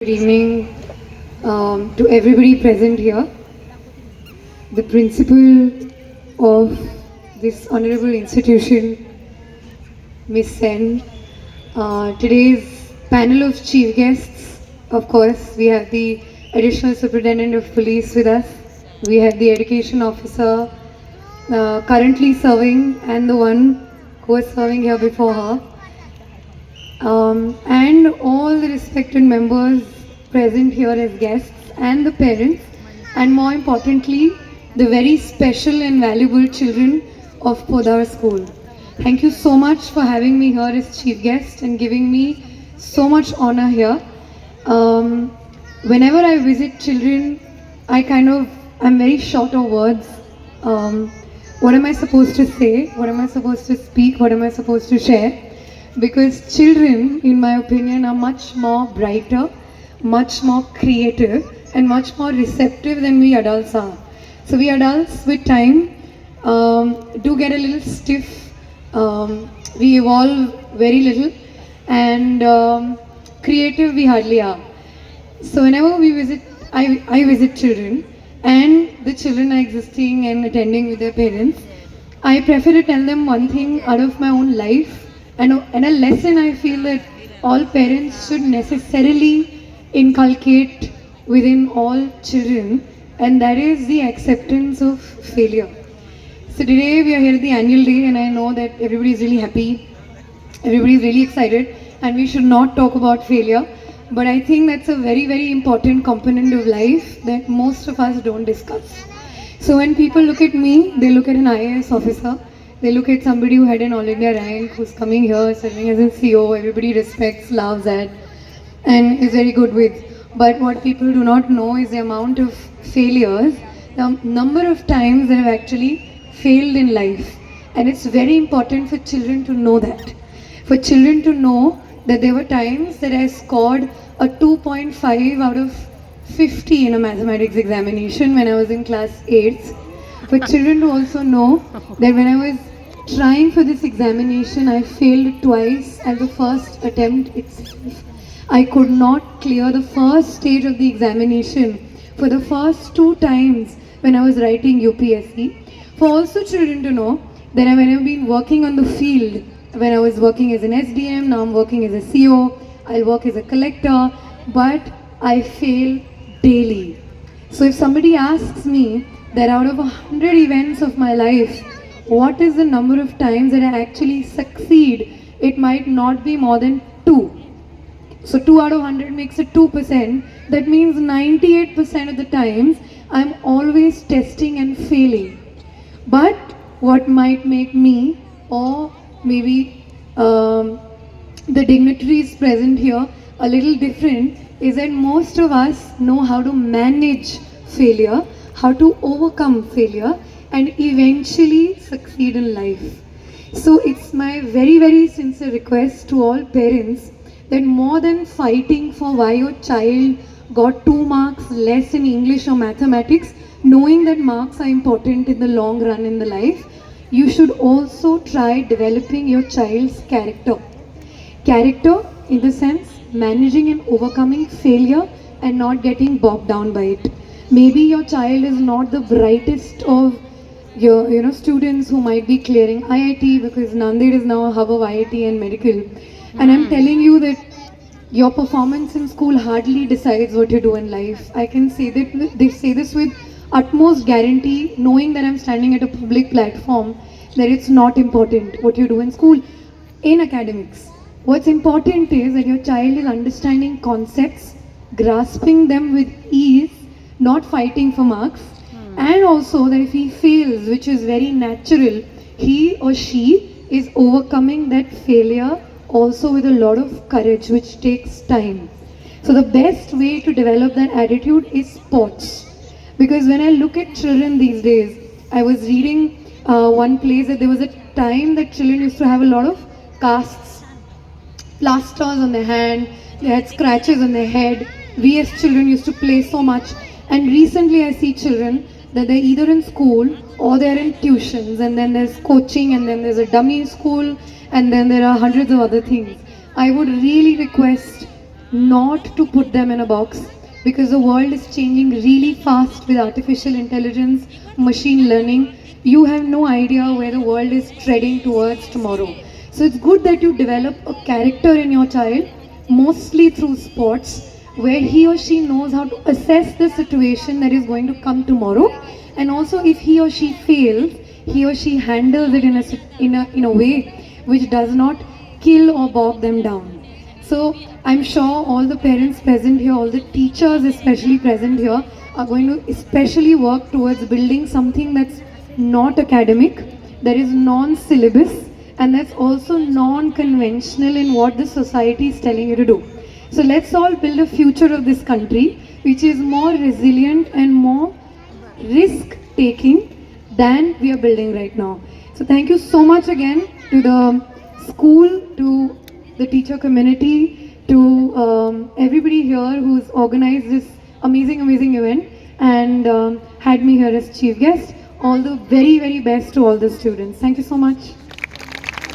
Good evening to everybody present here. The principal of this honorable institution, Miss Sen. Today's panel of chief guests, of course, we have the additional superintendent of police with us. We have the education officer currently serving and the one who was serving here before her. And all the respected members present here as guests and the parents, and more importantly, the very special and valuable children of Podar School. Thank you so much for having me here as chief guest and giving me so much honor here. Um, Whenever I visit children, I'm very short of words. Um, what am I supposed to say? What am I supposed to speak? What am I supposed to share? Because children, in my opinion, are much more brighter, much more creative, and much more receptive than we adults are. So we adults, with time, do get a little stiff. We evolve very little, and creative we hardly are. So whenever we visit, I visit children, and the children are existing and attending with their parents. I prefer to tell them one thing out of my own life and a lesson I feel that all parents should necessarily inculcate within all children, and that is the acceptance of failure. So today we are here at the annual day, and I know that everybody is really happy, everybody is really excited, and we should not talk about failure. But I think that's a very, very important component of life that most of us don't discuss. So when people look at me, they look at an IAS officer, they look at somebody who had an all India rank, who's coming here, serving as a CEO, everybody respects, loves at, and is very good with. But what people do not know is the amount of failures, the number of times they have actually failed in life. And it's very important for children to know that. For children to know that there were times that I scored a 2.5 out of 50 in a mathematics examination when I was in class 8th. For children to also know that when I was trying for this examination, I failed twice at the first attempt itself. I could not clear the first stage of the examination for the first 2 times when I was writing UPSC. For also children to know that when I've been working on the field, when I was working as an SDM, now I'm working as a CO, I'll work as a collector, but I fail daily. So if somebody asks me that out of 100 events of my life, what is the number of times that I actually succeed, it might not be more than 2. So 2 out of 100 makes it 2%. That means 98% of the times I'm always testing and failing. But what might make me, or maybe the dignitaries present here, a little different is that most of us know how to manage failure, how to overcome failure, and eventually succeed in life. So it's my very, very sincere request to all parents that more than fighting for why your child got 2 marks less in English or mathematics, knowing that marks are important in the long run in the life, you should also try developing your child's character. Character in the sense managing and overcoming failure and not getting bogged down by it. Maybe your child is not the brightest of your students who might be clearing IIT, because Nanded is now a hub of IIT and medical. And I'm telling you that your performance in school hardly decides what you do in life. I can say that they say this with utmost guarantee, knowing that I'm standing at a public platform, that it's not important what you do in school, in academics. What's important is that your child is understanding concepts, grasping them with ease, not fighting for marks, and also that if he fails, which is very natural, he or she is overcoming that failure also with a lot of courage, which takes time. So the best way to develop that attitude is sports. Because when I look at children these days, I was reading one place that there was a time that children used to have a lot of casts, plasters on their hand, they had scratches on their head. We as children used to play so much. And recently I see children that they're either in school or they're in tuitions, and then there's coaching, and then there's a dummy school, and then there are hundreds of other things. I would really request not to put them in a box, because the world is changing really fast with artificial intelligence, machine learning. You have no idea where the world is treading towards tomorrow. So it's good that you develop a character in your child, mostly through sports, where he or she knows how to assess the situation that is going to come tomorrow, and also if he or she fails, he or she handles it in a way which does not kill or bog them down. So I'm sure all the parents present here, all the teachers especially present here, are going to especially work towards building something that's not academic, that is non-syllabus, and that's also non-conventional in what the society is telling you to do. So let's all build a future of this country which is more resilient and more risk-taking than we are building right now. So thank you so much again to the school, to the teacher community, to everybody here who's organized this amazing event and had me here as chief guest. All the very best to all the students. Thank you so much.